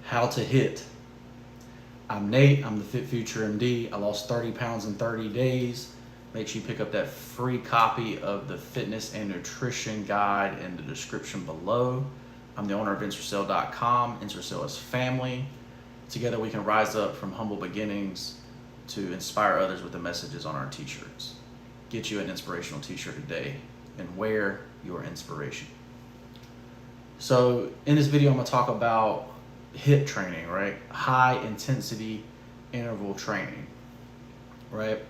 how to HIIT. I'm Nate, I'm the FitFutureMD. I lost 30 pounds in 30 days. Make sure you pick up that free copy of the fitness and nutrition guide in the description below. I'm the owner of Ensorsale.com. Ensorsale is family. Together we can rise up from humble beginnings to inspire others with the messages on our t-shirts. Get you an inspirational t-shirt today and wear your inspiration. So in this video, I'm gonna talk about HIIT training, right? High intensity interval training, right?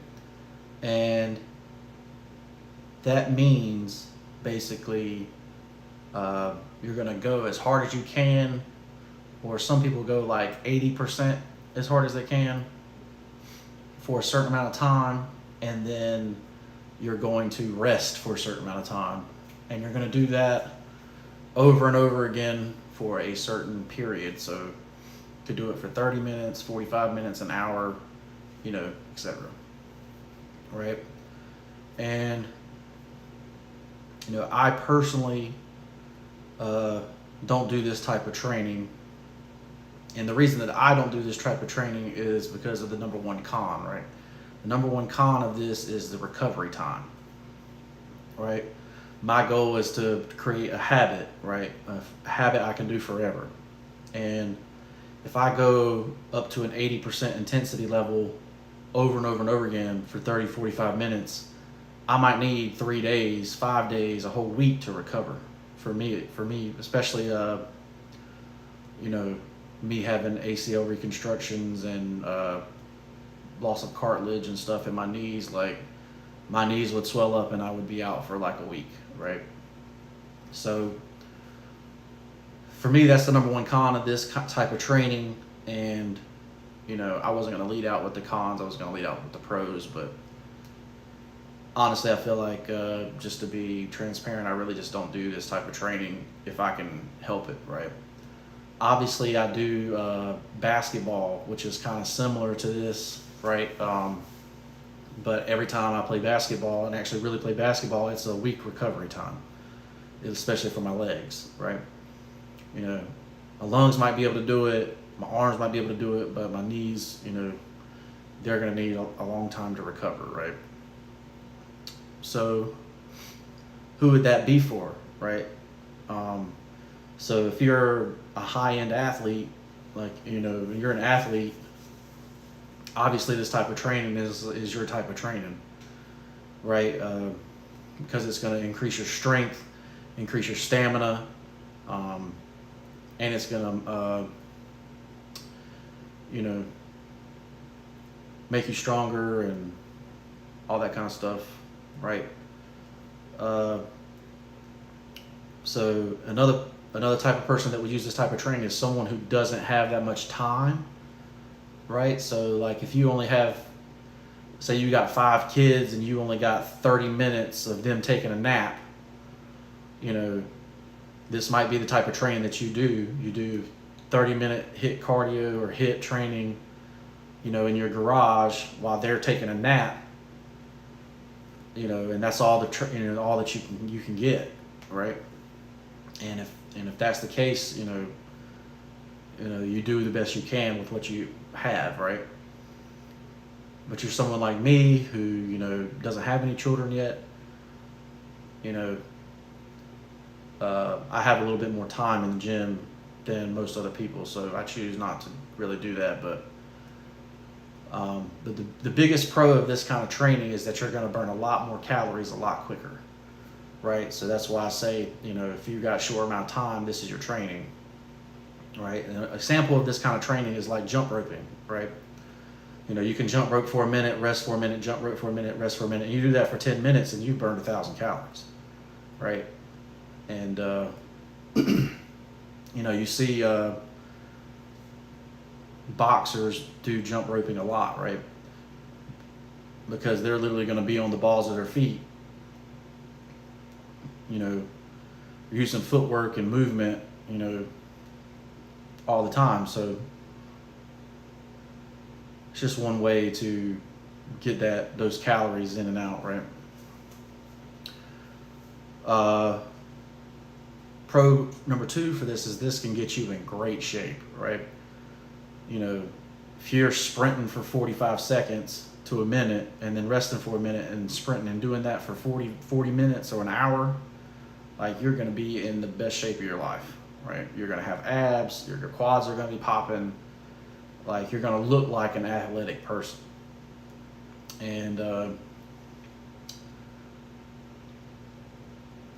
And that means basically you're gonna go as hard as you can, or some people go like 80% as hard as they can for a certain amount of time, and then you're going to rest for a certain amount of time, and you're going to do that over and over again for a certain period. So you could do it for 30 minutes, 45 minutes, an hour, etc. Right? And I personally don't do this type of training. And the reason that I don't do this type of training is because of the number one con, right? The number one con of this is the recovery time, right? My goal is to create a habit, right? A habit I can do forever. And if I go up to an 80% intensity level over and over and over again for 30, 45 minutes, I might need 3 days, 5 days, a whole week to recover. For me, especially, me having ACL reconstructions and loss of cartilage and stuff in my knees, like my knees would swell up and I would be out for like a week, right? So for me, that's the number one con of this type of training. And I wasn't going to lead out with the cons, I was going to lead out with the pros. But honestly, I feel like just to be transparent, I really just don't do this type of training if I can help it, right? Obviously, I do basketball, which is kind of similar to this, right? But every time I play basketball, and actually really play basketball, it's a week recovery time, especially for my legs, right? My lungs might be able to do it, my arms might be able to do it, but my knees, they're going to need a long time to recover, right? So who would that be for, right? So if you're a high-end athlete, like, you're an athlete, obviously this type of training is your type of training, right? Because it's going to increase your strength, increase your stamina, and it's going to, make you stronger and all that kind of stuff, right? So another type of person that would use this type of training is someone who doesn't have that much time, right? So like if you only have, say you got 5 kids and you only got 30 minutes of them taking a nap, this might be the type of training that you do. You do 30-minute HIIT cardio or HIIT training, in your garage while they're taking a nap, and that's all all that you can get, right? And if that's the case, you do the best you can with what you have, right? But you're someone like me who, doesn't have any children yet, I have a little bit more time in the gym than most other people, so I choose not to really do that. But the biggest pro of this kind of training is that you're going to burn a lot more calories a lot quicker, right? So that's why I say, if you got a short amount of time, this is your training, right? And a example of this kind of training is like jump roping, right? You can jump rope for a minute, rest for a minute, jump rope for a minute, rest for a minute. And you do that for 10 minutes and you burned 1,000 calories, right? And, you see boxers do jump roping a lot, right? Because they're literally going to be on the balls of their feet, using footwork and movement, all the time. So it's just one way to get those calories in and out, right? Pro number 2 for this is this can get you in great shape, right? you know, if you're sprinting for 45 seconds to a minute and then resting for a minute and sprinting and doing that for 40 minutes or an hour, like you're going to be in the best shape of your life, right? You're going to have abs, your quads are going to be popping, like you're going to look like an athletic person. And,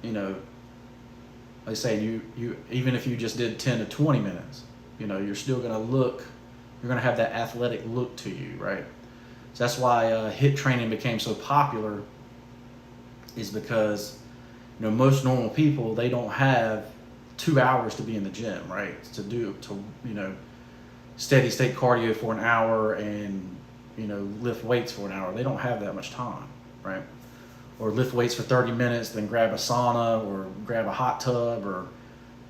you know, like I say, you even if you just did 10 to 20 minutes, you know, you're still going to look, you're going to have that athletic look to you, right? So that's why HIIT training became so popular, is because, you know, most normal people, they don't have 2 hours to be in the gym, right? You know, steady state cardio for an hour and, you know, lift weights for an hour. They don't have that much time, right? Or lift weights for 30 minutes, then grab a sauna or grab a hot tub or,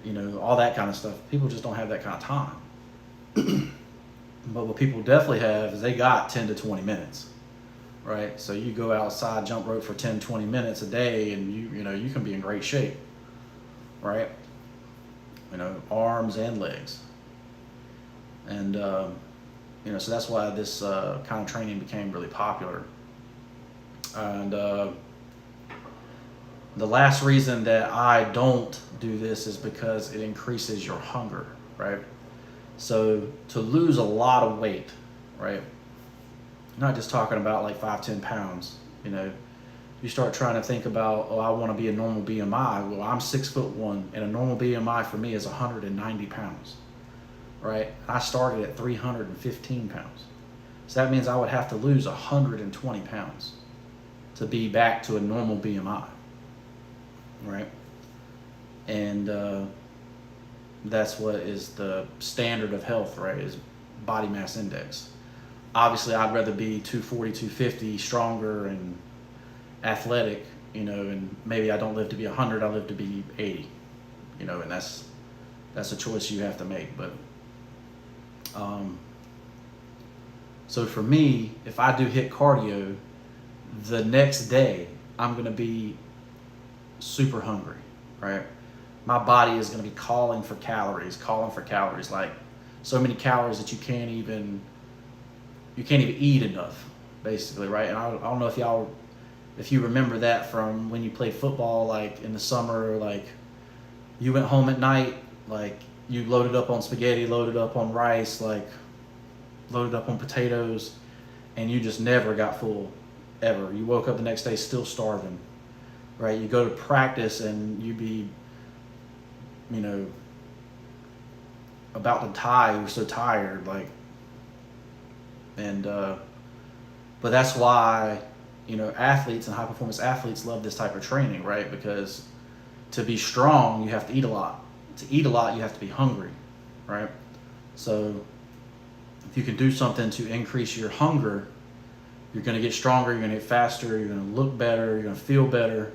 you know, all that kind of stuff. People just don't have that kind of time. But what people definitely have is they got 10 to 20 minutes, right? So you go outside, jump rope for 10, 20 minutes a day, and you know, you can be in great shape, right? You know, arms and legs. And, you know, so that's why this kind of training became really popular. And the last reason that I don't do this is because it increases your hunger, right? So to lose a lot of weight, right? Not just talking about like 5-10 pounds, you know, you start trying to think about, oh, I want to be a normal BMI. Well, I'm 6'1", and a normal BMI for me is 190 pounds, right? I started at 315 pounds. So that means I would have to lose 120 pounds to be back to a normal BMI, right? And that's what is the standard of health, right, is body mass index. Obviously, I'd rather be 240, 250, stronger and athletic, you know, and maybe I don't live to be 100, I live to be 80, you know, and that's a choice you have to make. But so for me, if I do HIIT cardio, the next day I'm going to be super hungry, right? My body is going to be calling for calories, like so many calories that you can't even eat enough, basically, right? And I don't know if you remember that from when you played football, like in the summer, like you went home at night, like you loaded up on spaghetti, loaded up on rice, like loaded up on potatoes, and you just never got full, ever. You woke up the next day still starving, right? You go to practice and you be, you know, about to die, you're so tired, like, and but that's why, you know, athletes and high performance athletes love this type of training, right? Because to be strong, you have to eat a lot. To eat a lot, you have to be hungry, right? So if you can do something to increase your hunger, you're going to get stronger, you're going to get faster, you're going to look better, you're going to feel better,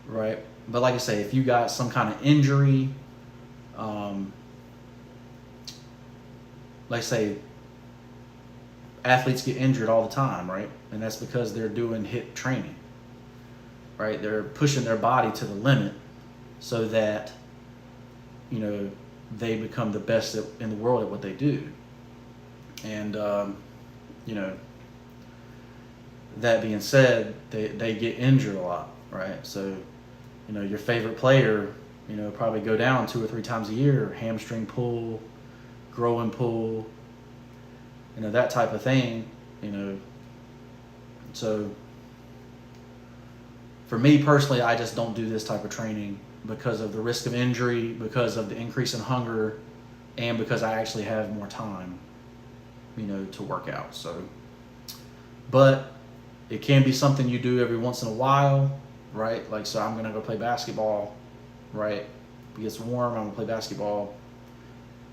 right? But like I say, if you got some kind of injury, like I say, athletes get injured all the time, right? And that's because they're doing HIIT training, right? They're pushing their body to the limit so that, you know, they become the best in the world at what they do. And, you know, that being said, they get injured a lot, right? So, you know, your favorite player, you know, probably go down 2 or 3 times a year, hamstring pull, growing pull, you know, that type of thing, you know. So for me personally, I just don't do this type of training because of the risk of injury, because of the increase in hunger, and because I actually have more time, you know, to work out. So, but it can be something you do every once in a while, right? Like, so I'm going to go play basketball, right? It gets warm, I'm going to play basketball.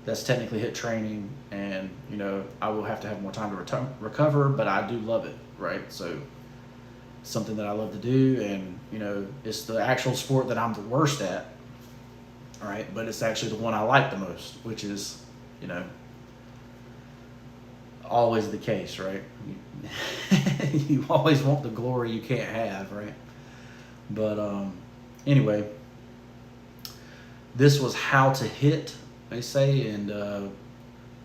That's technically HIIT training, and, you know, I will have to have more time to recover, but I do love it, right? So it's something that I love to do, and, you know, it's the actual sport that I'm the worst at, right? But it's actually the one I like the most, which is, you know, always the case, right? You always want the glory you can't have, right? But anyway, this was how to HIIT, they say, and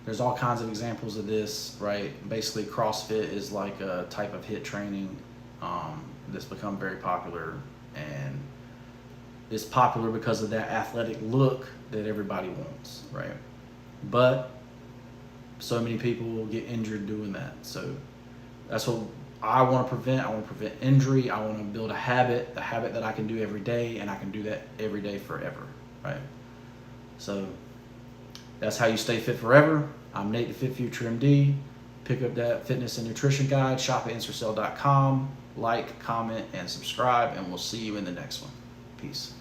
There's all kinds of examples of this, right? Basically, CrossFit is like a type of HIIT training that's become very popular, and it's popular because of that athletic look that everybody wants, right? But so many people will get injured doing that. So that's what I want to prevent. I want to prevent injury. I want to build a habit that I can do every day, and I can do that every day forever, right? So that's how you stay fit forever. I'm Nate, the Fit Future MD. Pick up that fitness and nutrition guide. Shop at Ensorsale.com. Like, comment, and subscribe, and we'll see you in the next one. Peace.